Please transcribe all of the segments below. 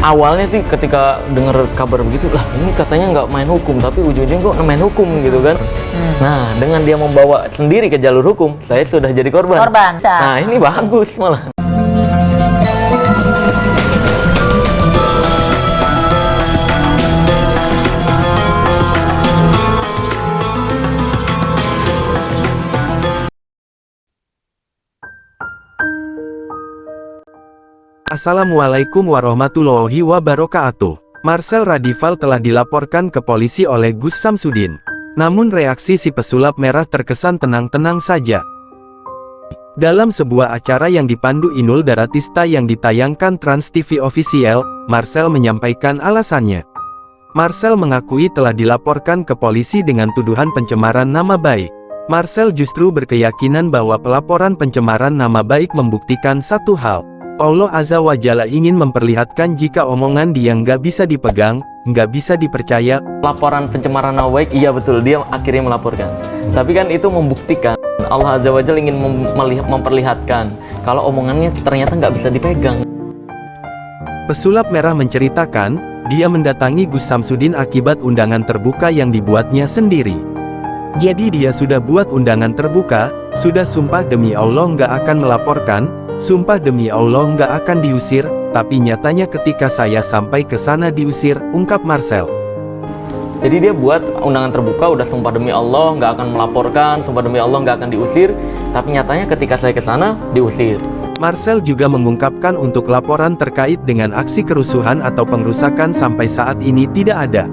Awalnya sih ketika dengar kabar begitu, lah ini katanya nggak main hukum, tapi ujung-ujungnya kok main hukum gitu kan. Nah, dengan dia membawa sendiri ke jalur hukum, saya sudah jadi korban. Nah, ini bagus malah. Assalamualaikum warahmatullahi wabarakatuh. Marcel Radival telah dilaporkan ke polisi oleh Gus Samsudin. Namun reaksi si pesulap merah terkesan tenang-tenang saja. Dalam sebuah acara yang dipandu Inul Daratista yang ditayangkan Trans TV Official, Marcel menyampaikan alasannya. Marcel mengakui telah dilaporkan ke polisi dengan tuduhan pencemaran nama baik. Marcel justru berkeyakinan bahwa pelaporan pencemaran nama baik membuktikan satu hal. Allah Azza wa Jalla ingin memperlihatkan jika omongan dia nggak bisa dipegang, nggak bisa dipercaya. Laporan pencemaran nama baik, iya betul, dia akhirnya melaporkan. Tapi kan itu membuktikan Allah Azza wa Jalla ingin memperlihatkan kalau omongannya ternyata nggak bisa dipegang. Pesulap merah menceritakan, dia mendatangi Gus Samsudin akibat undangan terbuka yang dibuatnya sendiri. Jadi dia sudah buat undangan terbuka, sudah sumpah demi Allah nggak akan melaporkan, sumpah demi Allah nggak akan diusir, tapi nyatanya ketika saya sampai ke sana diusir, ungkap Marcel. Jadi dia buat undangan terbuka, udah sumpah demi Allah nggak akan melaporkan, sumpah demi Allah nggak akan diusir, tapi nyatanya ketika saya ke sana diusir. Marcel juga mengungkapkan untuk laporan terkait dengan aksi kerusuhan atau pengrusakan sampai saat ini tidak ada.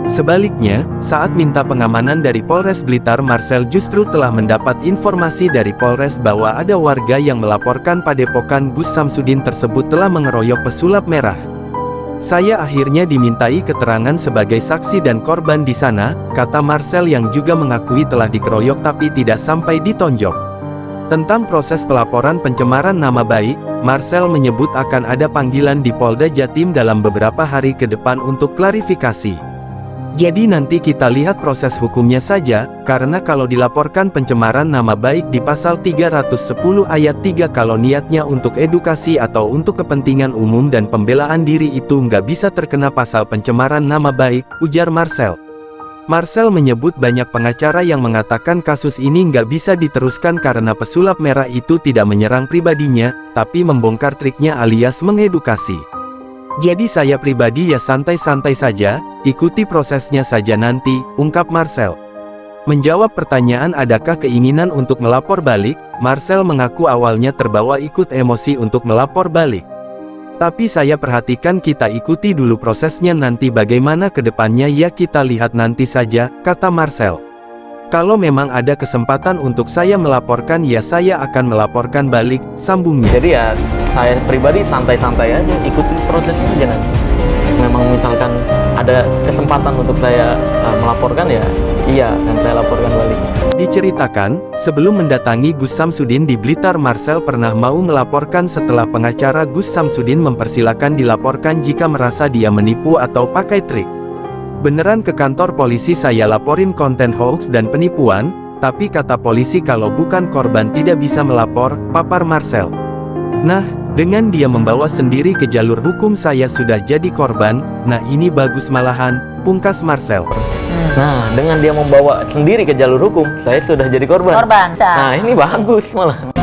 Sebaliknya, saat minta pengamanan dari Polres Blitar, Marcel justru telah mendapat informasi dari Polres bahwa ada warga yang melaporkan padepokan Gus Samsudin tersebut telah mengeroyok pesulap merah. Saya akhirnya dimintai keterangan sebagai saksi dan korban di sana, kata Marcel yang juga mengakui telah dikeroyok tapi tidak sampai ditonjok. Tentang proses pelaporan pencemaran nama baik, Marcel menyebut akan ada panggilan di Polda Jatim dalam beberapa hari ke depan untuk klarifikasi. Jadi nanti kita lihat proses hukumnya saja, karena kalau dilaporkan pencemaran nama baik di pasal 310 ayat 3 kalau niatnya untuk edukasi atau untuk kepentingan umum dan pembelaan diri itu nggak bisa terkena pasal pencemaran nama baik, ujar Marcel. Marcel menyebut banyak pengacara yang mengatakan kasus ini nggak bisa diteruskan karena pesulap merah itu tidak menyerang pribadinya, tapi membongkar triknya alias mengedukasi. Jadi saya pribadi ya santai-santai saja, ikuti prosesnya saja nanti, ungkap Marcel. Menjawab pertanyaan adakah keinginan untuk melapor balik, Marcel mengaku awalnya terbawa ikut emosi untuk melapor balik. Tapi saya perhatikan kita ikuti dulu prosesnya nanti bagaimana ke depannya ya kita lihat nanti saja, kata Marcel. Kalau memang ada kesempatan untuk saya melaporkan ya saya akan melaporkan balik, sambungnya. Jadi ya saya pribadi santai-santai aja, ikuti prosesnya aja nanti. Memang misalkan ada kesempatan untuk saya melaporkan ya, iya dan saya laporkan balik. Diceritakan, sebelum mendatangi Gus Samsudin di Blitar, Marcel pernah mau melaporkan setelah pengacara Gus Samsudin mempersilahkan dilaporkan jika merasa dia menipu atau pakai trik. Beneran ke kantor polisi saya laporin konten hoax dan penipuan, tapi kata polisi kalau bukan korban tidak bisa melapor, papar Marcel. Nah, dengan dia membawa sendiri ke jalur hukum saya sudah jadi korban, nah ini bagus malahan, pungkas Marcel. Nah, dengan dia membawa sendiri ke jalur hukum, saya sudah jadi korban. Nah, ini bagus malah.